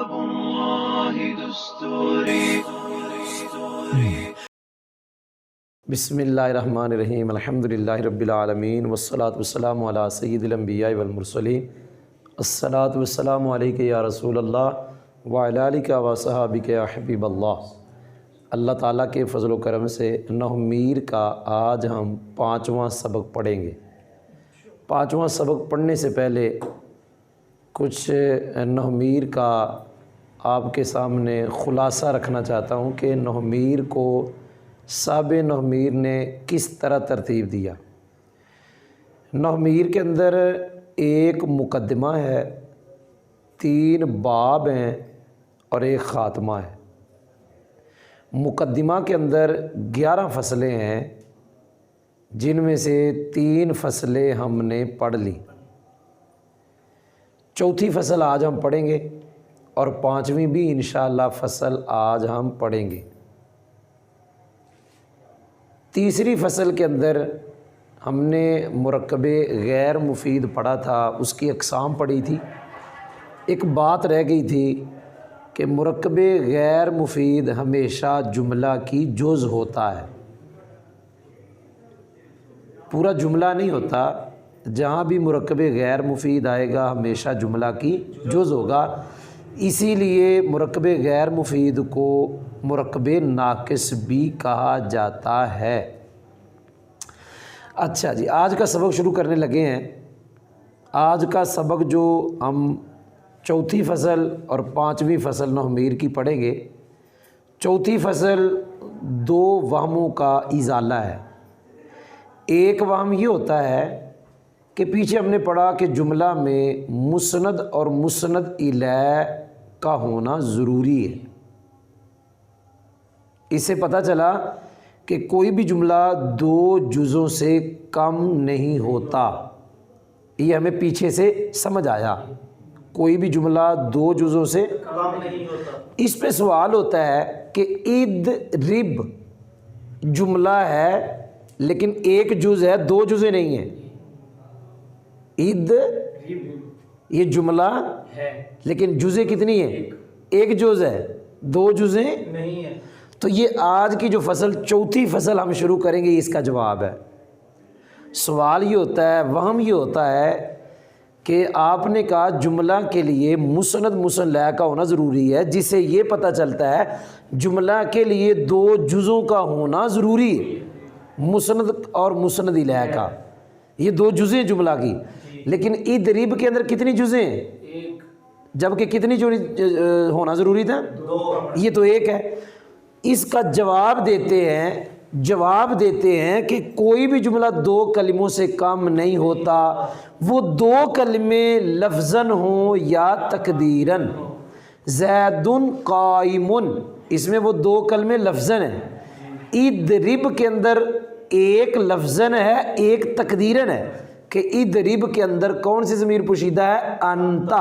كتاب الله دستوري. بسم اللہ الرحمن الرحیم، الحمدللہ رب العالمین، والصلاة والسلام علی سید الانبیاء والمرسلین، الصلاة والسلام علیک یا رسول اللہ وعلی آلک وصحابک یا حبیب اللہ۔ اللہ تعالیٰ کے فضل و کرم سے نحو میر کا آج ہم 5واں سبق پڑھیں گے۔ 5واں سبق پڑھنے سے پہلے کچھ نحو میر کا آپ کے سامنے خلاصہ رکھنا چاہتا ہوں کہ نحو میر کو صاحب نحو میر نے کس طرح ترتیب دیا۔ نحو میر کے اندر ایک مقدمہ ہے، 3 باب ہیں اور ایک خاتمہ ہے۔ مقدمہ کے اندر 11 فصلیں ہیں، جن میں سے 3 فصلیں ہم نے پڑھ لی۔ چوتھی فصل آج ہم پڑھیں گے اور 5ویں بھی انشاءاللہ فصل آج ہم پڑھیں گے۔ تیسری فصل کے اندر ہم نے مرکب غیر مفید پڑھا تھا، اس کی اقسام پڑھی تھی۔ ایک بات رہ گئی تھی کہ مرکب غیر مفید ہمیشہ جملہ کی جز ہوتا ہے، پورا جملہ نہیں ہوتا۔ جہاں بھی مرکب غیر مفید آئے گا ہمیشہ جملہ کی جز ہوگا، اسی لیے مرکب غیر مفید کو مرکب ناقص بھی کہا جاتا ہے۔ اچھا جی، آج کا سبق شروع کرنے لگے ہیں۔ آج کا سبق جو ہم چوتھی فصل اور 5ویں فصل نحو میر کی پڑھیں گے۔ چوتھی فصل 2 وہموں کا ازالہ ہے۔ ایک وہم یہ ہوتا ہے کہ پیچھے ہم نے پڑھا کہ جملہ میں مسند اور مسند الیہ کا ہونا ضروری ہے۔ اس سے پتہ چلا کہ کوئی بھی جملہ 2 جزوں سے کم نہیں ہوتا، یہ ہمیں پیچھے سے سمجھ آیا۔ کوئی بھی جملہ 2 جزوں سے کم نہیں ہوتا۔ اس پہ سوال ہوتا ہے کہ اضرب جملہ ہے لیکن 1 جز ہے، 2 جزیں نہیں ہیں۔ یہ جملہ ہے لیکن جزیں کتنی ہیں؟ 1 جز ہے، 2 جزیں نہیں ہیں۔ تو یہ آج کی جو فصل چوتھی فصل ہم شروع کریں گے، اس کا جواب ہے۔ سوال یہ ہوتا ہے، وہم یہ ہوتا ہے کہ آپ نے کہا جملہ کے لیے مسند مسند الیہ کا ہونا ضروری ہے، جس سے یہ پتہ چلتا ہے جملہ کے لیے 2 جزوں کا ہونا ضروری ہے، مسند اور مسند الیہ کا، یہ 2 جزیں جملہ کی۔ لیکن اضرب کے اندر کتنی جزیں ہیں؟ 1، جبکہ کتنی ہونا ضروری تھا؟ 2۔ یہ تو 1 ہے۔ اس کا جواب دیتے ہیں کہ کوئی بھی جملہ 2 کلموں سے کم نہیں ہوتا، وہ 2 کلمے لفظاً ہوں یا تقدیراً۔ زید قائم، اس میں وہ 2 کلمے لفظاً ہیں۔ اضرب کے اندر 1 لفظاً ہے، 1 تقدیراً ہے کہ اضرب کے اندر کون سی ضمیر پوشیدہ ہے؟ انتا۔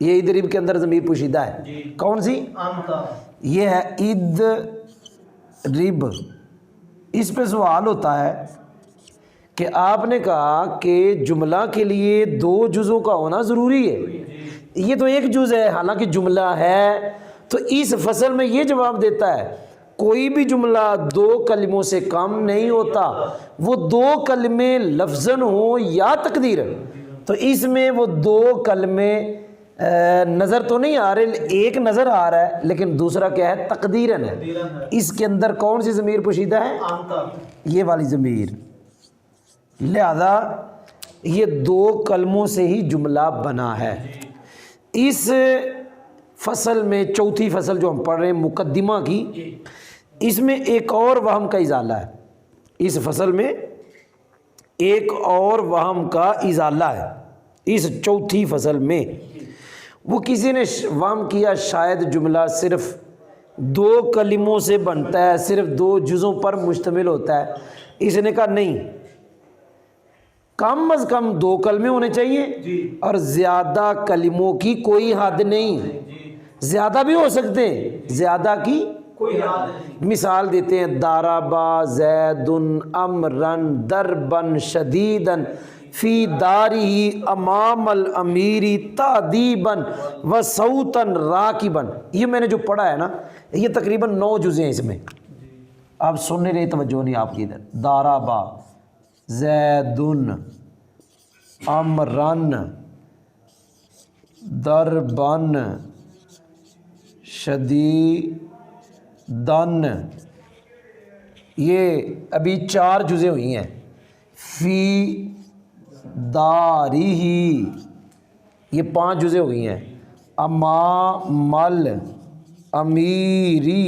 یہ اضرب کے اندر ضمیر پوشیدہ ہے، کون سی؟ انتا۔ یہ ہے اضرب۔ اس پہ سوال ہوتا ہے کہ آپ نے کہا کہ جملہ کے لیے 2 جزوں کا ہونا ضروری ہے، یہ تو 1 جز ہے حالانکہ جملہ ہے۔ تو اس فصل میں یہ جواب دیتا ہے کوئی بھی جملہ 2 کلموں سے کم نہیں ہوتا، وہ 2 کلمے لفظاً ہوں یا تقدیراً۔ تو اس میں وہ 2 کلمے نظر تو نہیں آ رہے، 1 نظر آ رہا ہے لیکن دوسرا کیا ہے؟ تقدیراً ہے۔ اس کے اندر کون سی ضمیر پوشیدہ ہے؟ یہ والی ضمیر۔ لہذا یہ 2 کلموں سے ہی جملہ بنا ہے۔ اس فصل میں چوتھی فصل جو ہم پڑھ رہے ہیں مقدمہ کی، اس میں ایک اور وہم کا ازالہ ہے۔ اس فصل میں ایک اور وہم کا ازالہ ہے اس چوتھی فصل میں۔ وہ کسی نے وہم کیا شاید جملہ صرف 2 کلموں سے بنتا ہے، صرف 2 جزوں پر مشتمل ہوتا ہے۔ اس نے کہا نہیں، کم از کم 2 کلمے ہونے چاہیے اور زیادہ کلموں کی کوئی حد نہیں، زیادہ بھی ہو سکتے ہیں، زیادہ کی کوئی حد نہیں۔ مثال دیتے ہیں ضرب زید امرا ضربا شدیدا، فی داری امام الامیری تادیباً و صوتاً راکباً. یہ میں نے جو پڑھا ہے نا یہ تقریباً 9 جزء ہیں اس میں. آپ سننے رہے توجہ نہیں آپ کی ادھر. دارابا زیدن امرن دربن شدیدن. یہ ابھی 4 جزء ہوئی ہیں. فی داری ہی یہ 5 جزء ہوئی ہیں. امام امیری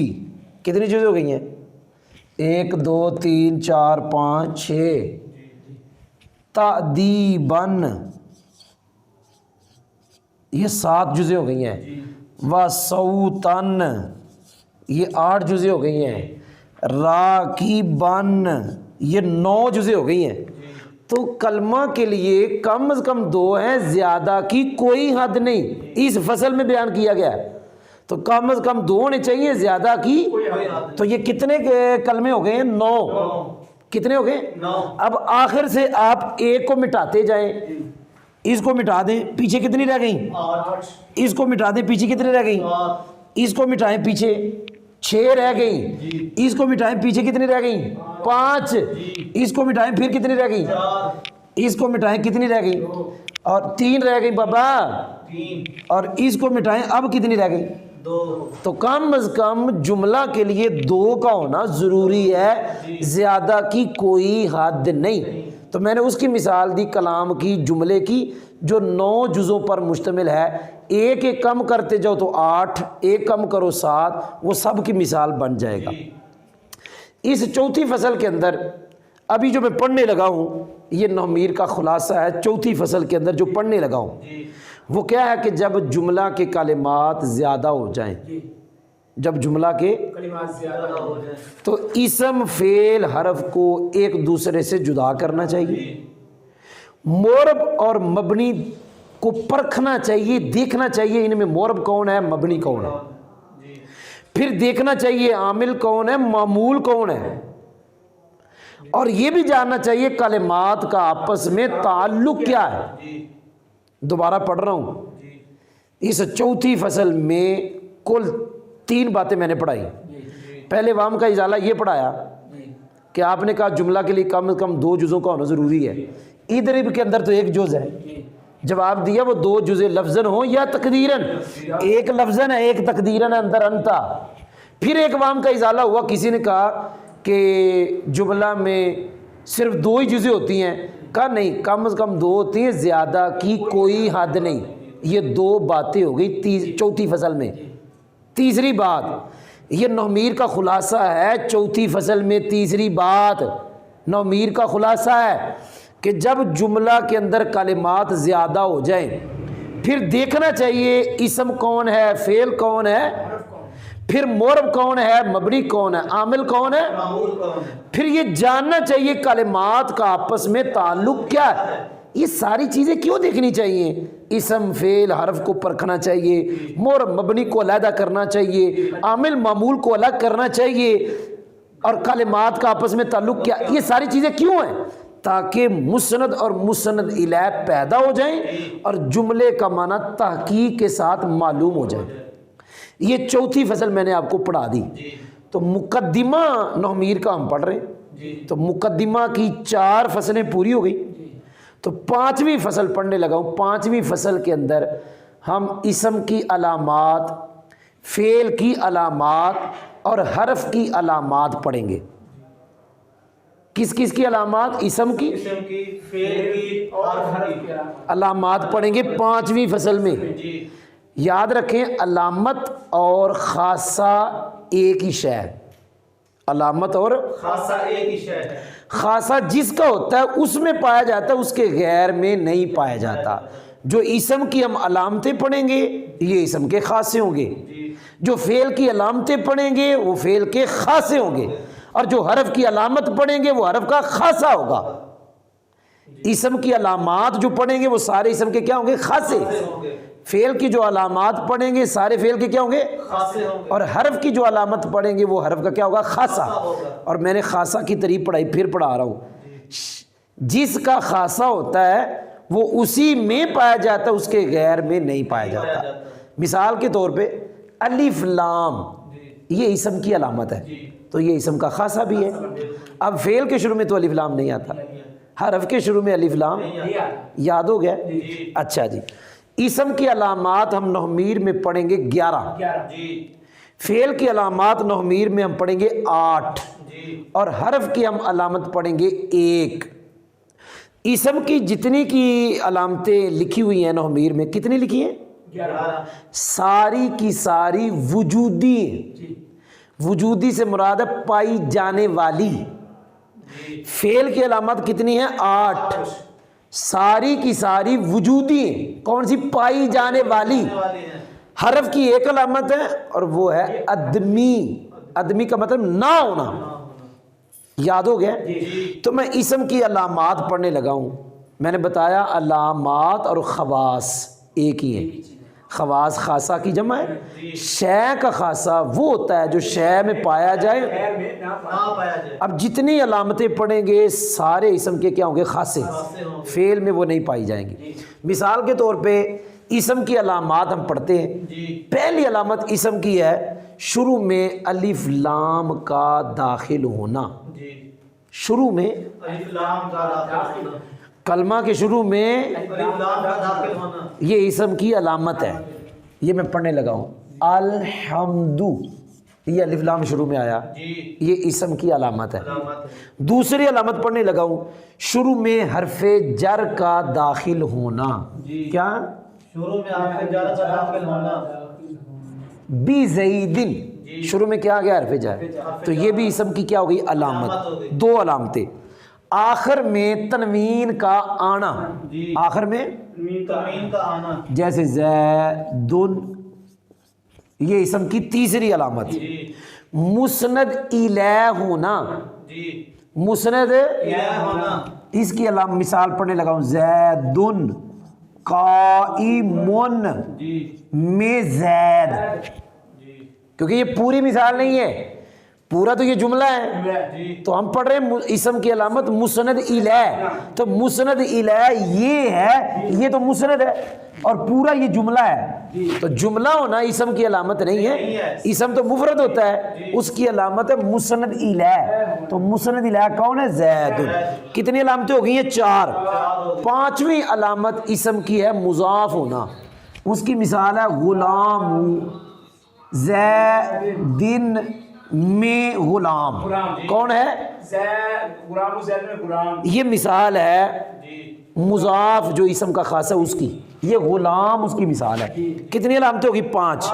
کتنی جزء ہو گئی ہیں؟ 1 2 3 4 5 6. تأدیباً یہ 7 جزء ہو گئی ہیں. وصوتاً یہ 8 جزء ہو گئی ہیں. راکباً یہ 9 جزء ہو گئی ہیں. تو کلمہ کے لیے کم از کم 2 ہیں، زیادہ کی کوئی حد نہیں. اس فصل میں بیان کیا گیا ہے تو کم از کم 2 ہونے چاہیے، زیادہ کی. تو یہ کتنے کلمے ہو گئے ہیں؟ 9. کتنے ہو گئے؟ 9. اب آخر سے آپ ایک کو مٹاتے جائیں، اس کو مٹا دیں، پیچھے کتنی رہ گئیں؟ 8. اس کو مٹا دیں، پیچھے کتنی رہ گئیں؟ 7. اس کو مٹائیں، پیچھے 6 رہ گئیں. اس کو مٹائیں، پیچھے کتنی رہ گئیں؟ 5. اس کو مٹائیں، پھر کتنی رہ گئیں؟ 4. اس کو مٹائیں، کتنی رہ گئیں؟ اور 3 رہ گئی بابا. 3. اور اس کو مٹائیں، اب کتنی رہ گئی؟ 2. تو کم از کم جملہ کے لیے 2 کا ہونا ضروری ہے، زیادہ کی کوئی حد نہیں. تو میں نے اس کی مثال دی کلام کی، جملے کی، جو 9 جزوں پر مشتمل ہے. ایک کم کرتے جاؤ تو 8، ایک کم کرو 7، وہ سب کی مثال بن جائے گا. اس چوتھی فصل کے اندر ابھی جو میں پڑھنے لگا ہوں یہ نومیر کا خلاصہ ہے. چوتھی فصل کے اندر جو پڑھنے لگا ہوں وہ کیا ہے کہ جب جملہ کے کلمات زیادہ ہو جائیں، جب جملہ کے کلمات زیادہ ہو جائیں تو اسم فعل حرف کو ایک دوسرے سے جدا کرنا چاہیے. مورب اور مبنی کو پرکھنا چاہیے، دیکھنا چاہیے ان میں مورب کون ہے، مبنی کون ہے. پھر دیکھنا چاہیے عامل کون ہے، معمول کون ہے. اور یہ بھی جاننا چاہیے کلمات کا آپس میں تعلق کیا ہے. دوبارہ پڑھ رہا ہوں. اس چوتھی فصل میں کل 3 باتیں میں نے پڑھائی. پہلے وام کا ازالہ یہ پڑھایا کہ آپ نے کہا جملہ کے لیے کم از کم 2 جزوں کا ہونا ضروری ہے. اضرب کے اندر تو 1 جز ہے. جواب دیا وہ 2 جزء لفظاً ہو یا تقدیراً. ایک لفظاً ہے، ایک تقدیراً اندر انتا. پھر ایک وام کا ازالہ ہوا، کسی نے کہا کہ جملہ میں صرف 2 ہی جزء ہوتی ہیں. کہا نہیں، کم از کم 2 ہوتی ہیں، زیادہ کی کوئی حد نہیں. یہ 2 باتیں ہو گئی چوتھی فصل میں. تیسری بات، یہ نومیر کا خلاصہ ہے. چوتھی فصل میں تیسری بات نومیر کا خلاصہ ہے کہ جب جملہ کے اندر کلمات زیادہ ہو جائیں پھر دیکھنا چاہیے اسم کون ہے، فعل کون ہے، پھر مورب کون ہے، مبنی کون ہے، عامل کون ہے، معمول کون ہے. پھر یہ جاننا چاہیے کلمات کا آپس میں تعلق کیا ہے. یہ ساری چیزیں کیوں دیکھنی چاہیے؟ اسم فعل حرف کو پرکھنا چاہیے، مورب مبنی کو علیحدہ کرنا چاہیے، عامل معمول کو الگ کرنا چاہیے، اور کلمات کا آپس میں تعلق کیا. یہ ساری چیزیں کیوں ہیں؟ تاکہ مسند اور مسند الیہ پیدا ہو جائیں اور جملے کا معنی تحقیق کے ساتھ معلوم ہو جائے. یہ چوتھی فصل میں نے آپ کو پڑھا دی. تو مقدمہ نومیر کا ہم پڑھ رہے ہیں. تو مقدمہ کی 4 فصلیں پوری ہو گئی. تو 5ویں فصل پڑھنے لگا ہوں. 5ویں فصل کے اندر ہم اسم کی علامات، فعل کی علامات اور حرف کی علامات پڑھیں گے. کس کس کی علامات؟ اسم کی، فعل کی اور حرف کی علامات پڑھیں گے 5ویں فصل میں. یاد رکھیں علامت اور خاصہ ایک ہی شے ہے. علامت اور خاصہ ایک ہی شے ہے. خاصہ جس کا ہوتا ہے اس میں پایا جاتا ہے، اس کے غیر میں نہیں پایا جاتا. جو اسم کی ہم علامتیں پڑھیں گے یہ اسم کے خاصے ہوں گے، جو فعل کی علامتیں پڑھیں گے وہ فعل کے خاصے ہوں گے، اور جو حرف کی علامت پڑھیں گے وہ حرف کا خاصہ ہوگا. اسم کی علامات جو پڑھیں گے وہ سارے اسم کے کیا ہوں گے؟ خاصے. فعل کی جو علامات پڑھیں گے سارے فعل کے کیا ہوں گے؟ خاصے ہوں گے. اور حرف کی جو علامت پڑھیں گے وہ حرف کا کیا ہوگا؟ خاصہ. اور میں نے خاصہ کی تعریف پڑھائی، پھر پڑھا رہا ہوں. جس کا خاصہ ہوتا ہے وہ اسی میں پایا جاتا ہے، اس کے غیر میں نہیں پایا جاتا۔ مثال کے طور پہ الف لام، یہ اسم کی علامت ہے، تو یہ اسم کا خاصہ بھی ہے۔ اب فعل کے شروع میں تو الف لام نہیں آتا، حرف کے شروع میں الف لام یاد ہو گیا؟ اچھا جی، اسم کی علامات ہم نحمیر میں پڑھیں گے 11، فعل کی علامات نحمیر میں ہم پڑھیں گے 8، اور حرف کی ہم علامت پڑھیں گے 1۔ اسم کی جتنی کی علامتیں لکھی ہوئی ہیں نحمیر میں، کتنی لکھی ہیں؟ 11۔ ساری کی ساری وجودی ہیں، وجودی سے مراد ہے پائی جانے والی۔ فعل کی علامت کتنی ہے؟ 8۔ ساری کی ساری وجودی ہیں، کون سی؟ پائی جانے والی۔ حرف کی ایک علامت ہے اور وہ ہے ادمی، ادمی کا مطلب نہ ہونا، یاد ہو گیا؟ تو میں اسم کی علامات پڑھنے لگا ہوں۔ میں نے بتایا علامات اور خواص ایک ہی ہیں، خواص خاصہ کی جمع ہے، شے کا خاصہ وہ ہوتا ہے جو شے میں پایا جائے۔ اب جتنی علامتیں پڑھیں گے سارے اسم کے کیا ہوں گے؟ خاصے، فعل میں وہ نہیں پائی جائیں گی۔ مثال کے طور پہ اسم کی علامات ہم پڑھتے ہیں۔ پہلی علامت اسم کی ہے شروع میں الف لام کا داخل ہونا، شروع میں الف لام کا داخل ہونا، کلمہ کے شروع میں الف لام کا داخل ہونا، یہ اسم کی علامت ہے۔ یہ میں پڑھنے لگا ہوں الحمد، یہ الف لام شروع میں آیا، یہ اسم کی علامت ہے۔ دوسری علامت پڑھنے لگا ہوں شروع میں حرف جر کا داخل ہونا، کیا؟ شروع میں حرف جر کا داخل ہونا، بی زیدن، شروع میں کیا گیا؟ حرف جر، تو یہ بھی اسم کی کیا ہو گئی؟ علامت۔ دو علامتیں۔ آخر میں تنوین کا آنا، آخر میں تنوین کا آنا، جیسے زیدن، یہ اسم کی تیسری علامت۔ مسند الیہ ہونا، مسند ہونا، اس کی علامت مثال پڑھنے لگا ہوں زیدن قائمن میں زید، کیونکہ یہ پوری مثال نہیں ہے، پورا تو یہ جملہ ہے، تو ہم پڑھ رہے ہیں اسم کی علامت مسند الیہ، تو مسند الیہ یہ ہے، یہ تو مسند ہے اور پورا یہ جملہ ہے، تو جملہ ہونا اسم کی علامت نہیں ہے، اسم تو مفرد ہوتا ہے، اس کی علامت ہے مسند الیہ۔ تو مسند الیہ کون ہے؟ زید۔ کتنی علامتیں ہو گئی ہیں؟ 4۔ پانچویں علامت اسم کی ہے مضاف ہونا، اس کی مثال ہے غلام، زیدن میں غلام، کون ہے؟ غلام، زید میں غلام، یہ مثال ہے مضاف جو اسم کا خاصہ ہے اس کی، یہ غلام اس کی مثال ہے۔ کتنی علامتیں ہوگی؟ 5۔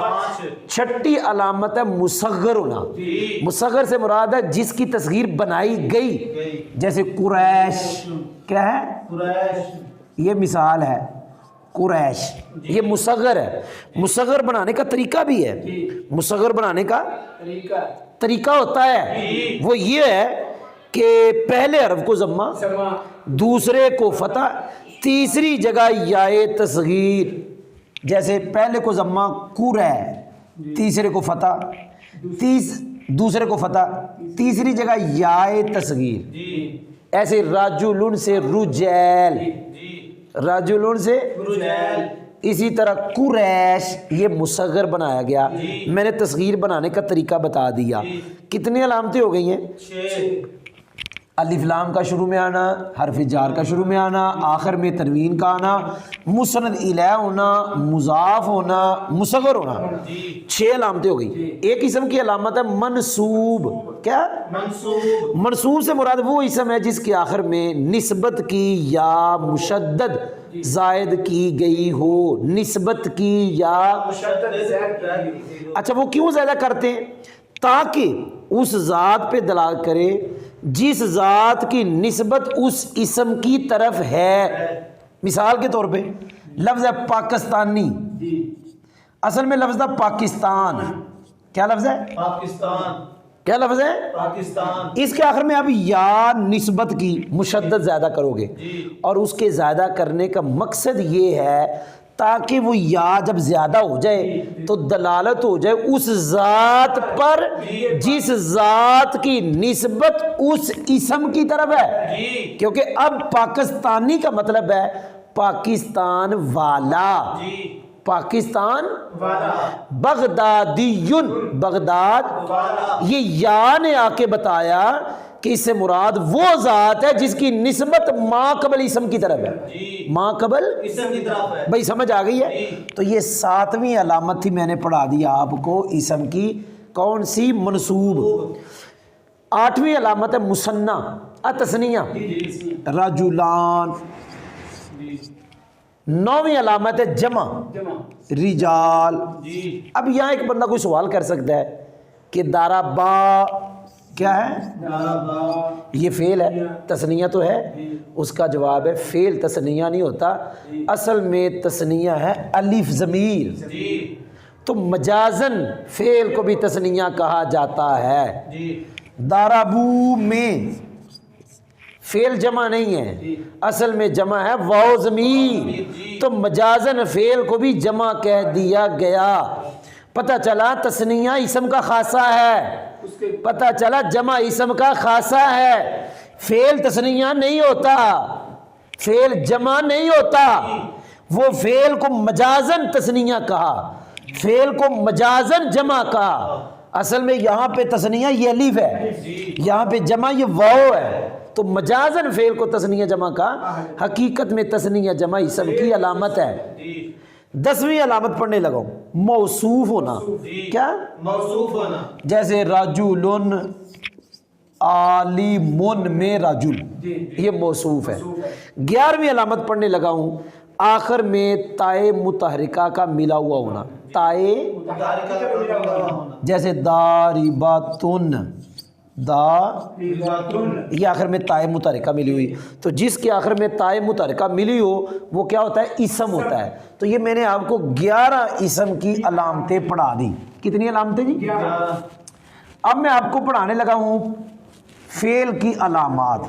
چھٹی علامت ہے مصغر ہونا، مصغر سے مراد ہے جس کی تصغیر بنائی گئی، جیسے قریش، کیا ہے؟ قریش، یہ مثال ہے قریش، یہ مصغر ہے۔ مصغر بنانے کا طریقہ بھی ہے، مصغر بنانے کا طریقہ ہوتا ہے، وہ یہ ہے کہ پہلے حرف کو ضمہ، دوسرے کو فتح، تیسری جگہ یائے تصغیر، جیسے پہلے کو ضمہ قرے، تیسرے کو فتح، دوسرے کو فتح، تیسری جگہ یائے تصغیر، ایسے راجلن سے رجیل، راجلن سے رجیل، اسی طرح قریش، یہ مصغر بنایا گیا، میں نے تصغیر بنانے کا طریقہ بتا دیا۔ کتنی علامتیں ہو گئی ہیں؟ 6۔ الف لام کا شروع میں آنا، حرف جار کا شروع میں آنا، آخر میں تنوین کا آنا، مسند الیہ ہونا، مضاف ہونا، مصغر ہونا، 6 علامتیں ہو گئی۔ ایک اسم کی علامت ہے منصوب، کیا؟ منصوب، منصوب سے مراد وہ اسم ہے جس کے آخر میں نسبت کی یا مشدد زائد کی گئی ہو، نسبت کی یا اچھا وہ کیوں زیادہ کرتے ہیں؟ تاکہ اس ذات پہ دلالت کرے جس ذات کی نسبت اس اسم کی طرف ہے۔ مثال کے طور پہ لفظ ہے پاکستانی، اصل میں لفظ ہے پاکستان، کیا لفظ ہے؟ پاکستان، کیا لفظ ہے؟ پاکستان، اس کے آخر میں اب یا نسبت کی مشدد زیادہ کرو گے، اور اس کے زیادہ کرنے کا مقصد یہ ہے تاکہ وہ یا جب زیادہ ہو جائے تو دلالت ہو جائے اس ذات پر جس ذات کی نسبت اس اسم کی طرف ہے. کیونکہ اب پاکستانی کا مطلب ہے پاکستان والا. پاکستان بغدادیون، بغداد. یہ یا نے آ کے بتایا کہ اس سے مراد وہ ذات ہے جس کی نسبت ما قبل اسم کی طرف ہے. ما قبل اسم کی طرف ہے. بھائی سمجھ آ گئی ہے؟ تو یہ 7ویں علامت تھی، میں نے پڑھا دیا آپ کو اسم کی. کون سی؟ منصوب. 8ویں علامت ہے مثنی تثنیہ، رجلان. 9ویں علامت ہے جمع، رجال. اب یہاں ایک بندہ کوئی سوال کر سکتا ہے کہ دارابا کیا ہے؟ یہ فعل ہے، تثنیہ تو ہے. اس کا جواب ہے فعل تثنیہ نہیں ہوتا، اصل میں تثنیہ ہے الف ضمیر. تو مجازن فعل کو بھی تثنیہ کہا جاتا ہے. دارابو میں فعل جمع نہیں ہے، اصل میں جمع ہے واو ضمیر. تو مجازن فعل کو بھی جمع کہہ دیا گیا. پتہ چلا تثنیہ اسم کا خاصہ ہے، پتہ چلا جمع اسم کا خاصہ ہے. فعل تثنیہ نہیں ہوتا، فعل جمع نہیں ہوتا. وہ فعل کو مجازن تثنیہ کہا، فعل کو مجازن جمع کہا. اصل میں یہاں پہ تثنیہ یہ الف ہے، یہاں پہ جمع یہ واو ہے. تو مجازن فعل کو تثنیہ جمع کا، حقیقت میں تثنیہ جمع اسم کی علامت ہے. 10ویں علامت پڑھنے لگا ہوں، موصوف ہونا. کیا؟ موصوف ہونا. جیسے رجل عالم میں رجل، یہ موصوف ہے. 11ویں علامت پڑھنے لگا ہوں، آخر میں تائے متحرکہ کا ملا ہوا ہونا. تائے جیسے دارباتن، یہ آخر میں تائے متحرکہ ملی ہوئی. تو جس کے آخر میں تائے متحرکہ ملی ہو وہ کیا ہوتا ہے؟ اسم ہوتا ہے. تو یہ میں نے آپ کو 11 اسم کی علامتیں پڑھا دی. کتنی علامتیں جی؟ 11. اب میں آپ کو پڑھانے لگا ہوں فعل کی علامات.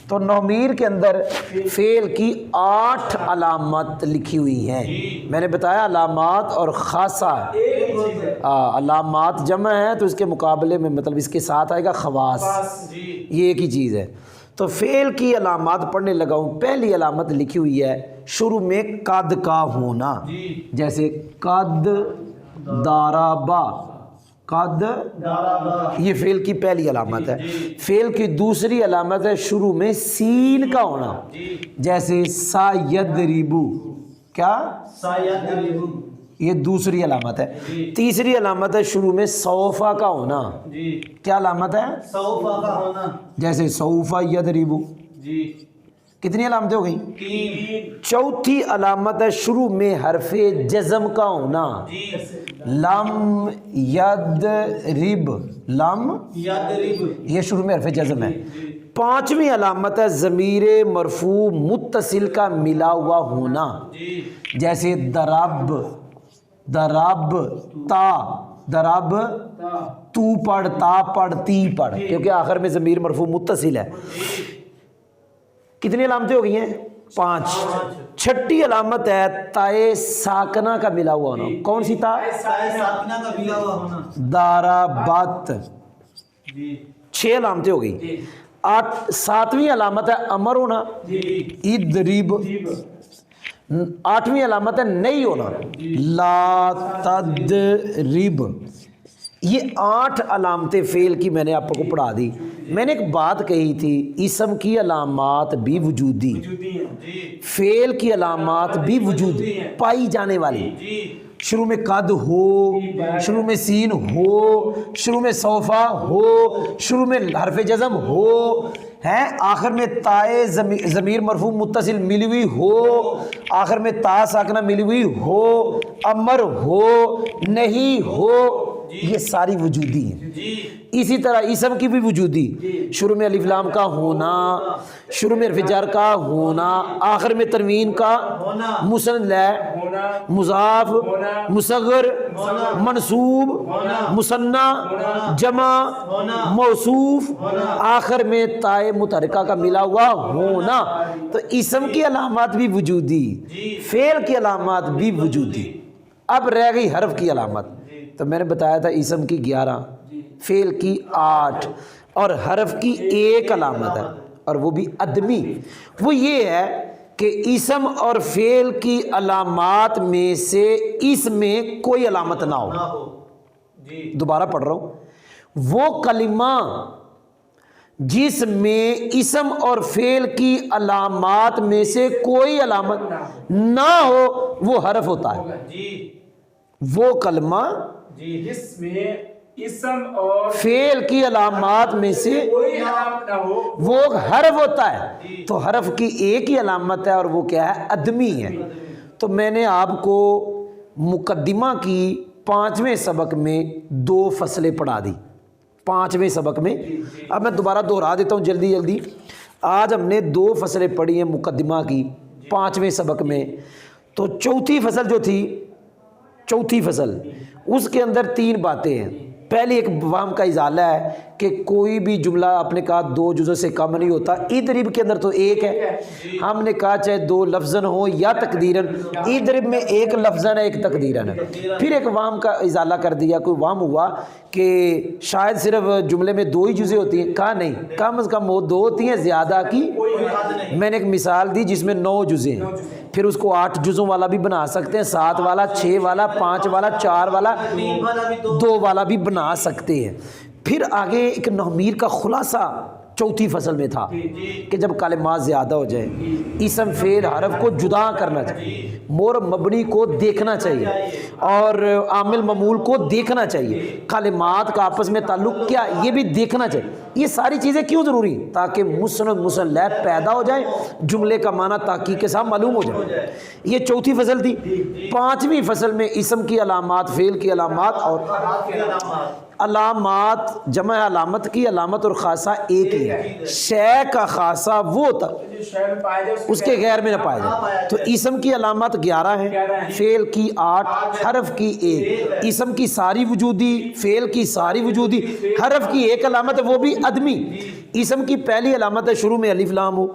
تو نومیر کے اندر فعل کی 8 علامت لکھی ہوئی ہیں. میں نے بتایا علامات اور خاصہ. علامات جمع ہے تو اس کے مقابلے میں مطلب اس کے ساتھ آئے گا خواص، یہ ایک ہی چیز ہے. تو فعل کی علامات پڑھنے لگا ہوں. پہلی علامت لکھی ہوئی ہے شروع میں قد کا ہونا. جیسے قد دارابا، قد، یہ فعل کی پہلی علامت ہے. فعل کی دوسری علامت ہے شروع میں سین کا ہونا. جیسے سایدربو، کیا؟ سایدربو، یہ دوسری علامت ہے. تیسری علامت ہے شروع میں سوفا کا ہونا. کیا علامت ہے؟ سوفا کا ہونا. جیسے سوفا یدربو. کتنی علامتیں ہو گئیں؟ 3. چوتھی علامت ہے شروع میں حرف جزم کا ہونا. لم یدرب، لم یدرب، یہ شروع میں حرف جزم ہے. 5ویں علامت ہے ضمیر مرفوع متصل کا ملا ہوا ہونا. جیسے درب، درب تا، درب تو پڑھ، تا پڑھ، تی پڑھ، کیونکہ آخر میں ضمیر مرفوع متصل ہے. کتنی علامتیں ہو گئی ہیں؟ 5. چھٹی علامت ہے تائے ساکنہ کا ملا ہوا ہونا. کون سی تا؟ تائے ساکنہ کا ملا ہوا ہونا. دارابت. 6 علامتیں ہو گئی. 7ویں علامت ہے امر ہونا. ادرب. 8ویں علامت ہے نہیں ہونا. لا تدرب. یہ 8 علامتیں فعل کی میں نے آپ کو پڑھا دی. میں نے ایک بات کہی تھی، اسم کی علامات بھی وجودی، فعل کی علامات بھی وجود پائی جانے والی. شروع میں قد ہو، شروع میں سین ہو، شروع میں صوفہ ہو، شروع میں حرف جزم ہو، ہیں آخر میں تائے ضمیر مرفوع متصل ملی ہوئی ہو، آخر میں تا ساکنہ ملی ہوئی ہو، امر ہو، نہیں ہو. یہ ساری وجودی ہیں. جی اسی طرح اسم کی بھی وجودی، شروع میں الف لام کا ہونا، شروع میں حرف جر کا ہونا، آخر میں تنوین کا ہونا، مسند لے، ہونا، مضاف، مصغر، منصوب، مثنی، جمع، موصوف، آخر میں تائے متحرکہ کا ملا ہوا ہونا. تو اسم کی علامات بھی وجودی، فعل کی علامات بھی وجودی. اب رہ گئی حرف کی علامت. تو میں نے بتایا تھا اسم کی 11، فعل کی 8 اور حرف کی 1 علامت ہے، اور وہ بھی عدمی. وہ یہ ہے کہ اسم اور فعل کی علامات میں سے اس میں کوئی علامت نہ ہو. جی دوبارہ پڑھ رہا ہوں، وہ کلمہ جس میں اسم اور فعل کی علامات میں سے کوئی علامت نہ ہو وہ حرف ہوتا ہے. جی وہ کلمہ جی جس میں اسم اور فعل کی علامات میں سے کوئی علامت نہ ہو وہ حرف ہوتا ہے. تو حرف کی ایک ہی علامت ہے، اور وہ کیا ہے؟ عدمی ہے. تو میں نے آپ کو مقدمہ کی 5ویں سبق میں 2 فصلیں پڑھا دی. 5ویں سبق میں، اب میں دوبارہ دہرا دیتا ہوں جلدی جلدی. آج ہم نے 2 فصلیں پڑھی ہیں مقدمہ کی 5ویں سبق میں. تو چوتھی فصل جو تھی، چوتھی فصل، اس کے اندر 3 باتیں ہیں. پہلی ایک وہم کا ازالہ ہے کہ کوئی بھی جملہ آپ نے کہا 2 جزء سے کم نہیں ہوتا. اضرب کے اندر تو 1 ہے، ہم نے کہا چاہے 2 لفظاً ہو یا تقدیراً. اضرب میں 1 لفظاً ہے، 1 تقدیراً ہے. پھر ایک وہم کا ازالہ کر دیا. کوئی وہم ہوا کہ شاید صرف جملے میں 2 ہی جزء ہوتی ہیں. کہا نہیں، کم از کم وہ 2 ہوتی ہیں، زیادہ کی. میں نے ایک مثال دی جس میں 9 جزء ہیں. پھر اس کو 8 جزوں والا بھی بنا سکتے ہیں، 7 والا، 6 والا، 5 والا، 4 والا، 2 والا بھی بنا سکتے ہیں. پھر آگے ایک نحمیر کا خلاصہ چوتھی فصل میں تھا کہ جب کلمات زیادہ ہو جائے، اسم فعل حرف کو جدا کرنا چاہیے، مور مبنی کو دیکھنا چاہیے، اور عامل ممول کو دیکھنا چاہیے، کلمات کا آپس میں تعلق کیا یہ بھی دیکھنا چاہیے. یہ ساری چیزیں کیوں ضروری ہیں؟ تاکہ مسند مسلح پیدا ہو جائے، جملے کا معنی تحقیق کے ساتھ معلوم ہو جائے. یہ چوتھی فصل تھی. 5ویں فصل میں اسم کی علامات، فعل کی علامات اور علامات، جمع علامت کی علامت اور خاصہ ایک ہی ہے. شے کا خاصہ وہ ہوتا شہر میں پائے جائے اس کے غیر میں نہ پائے جائے. تو اسم کی علامات 11 ہیں، فعل کی 8، حرف کی 1. اسم کی ساری وجودی، فعل کی ساری وجودی، حرف کی 1 علامت ہے، وہ بھی عدمی. اسم کی پہلی علامت ہے شروع میں الف لام ہو،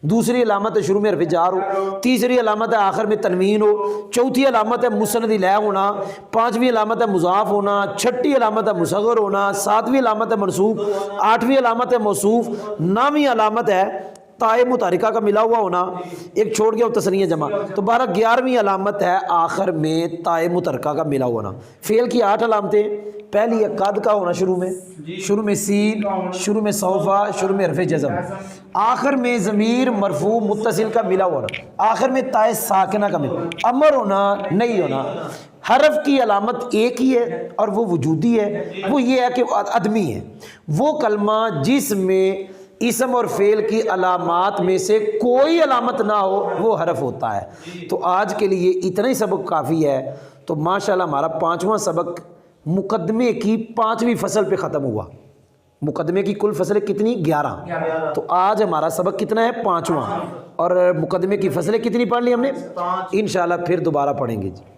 دوسری علامت ہے شروع میں حرف جار ہو، تیسری علامت ہے آخر میں تنوین ہو، چوتھی علامت ہے مسند لے ہونا، 5ویں علامت ہے مضاف ہونا، 6ٹھی علامت ہے مصغر ہونا، 7ویں علامت ہے منصوب، 8ویں علامت ہے موصوف، 9ویں علامت ہے تائے متحرکہ کا ملا ہوا ہونا، ایک چھوڑ گیا وہ تثنیہ جمع. تو 11ویں علامت ہے آخر میں تائے متحرکہ کا ملا ہونا. فعل کی 8 علامتیں، پہلی ہے قد کا ہونا شروع میں سین، شروع میں سوفا، شروع میں حرف جزم، آخر میں ضمیر مرفوع متصل کا ملا ہونا، آخر میں تائے ساکنہ کا ملا، امر ہونا نہیں ہونا. حرف کی علامت ایک ہی ہے اور وہ وجودی ہے، وہ یہ ہے کہ عدمی ہے. وہ کلمہ جس میں اسم اور فعل کی علامات میں سے کوئی علامت نہ ہو وہ حرف ہوتا ہے. تو آج کے لیے اتنا ہی سبق کافی ہے. تو ماشاءاللہ ہمارا 5واں سبق مقدمے کی 5ویں فصل پہ ختم ہوا. مقدمے کی کل فصلیں کتنی؟ 11. تو آج ہمارا سبق کتنا ہے؟ 5واں. اور مقدمے کی فصلیں کتنی پڑھ لی ہم نے؟ انشاءاللہ پھر دوبارہ پڑھیں گے.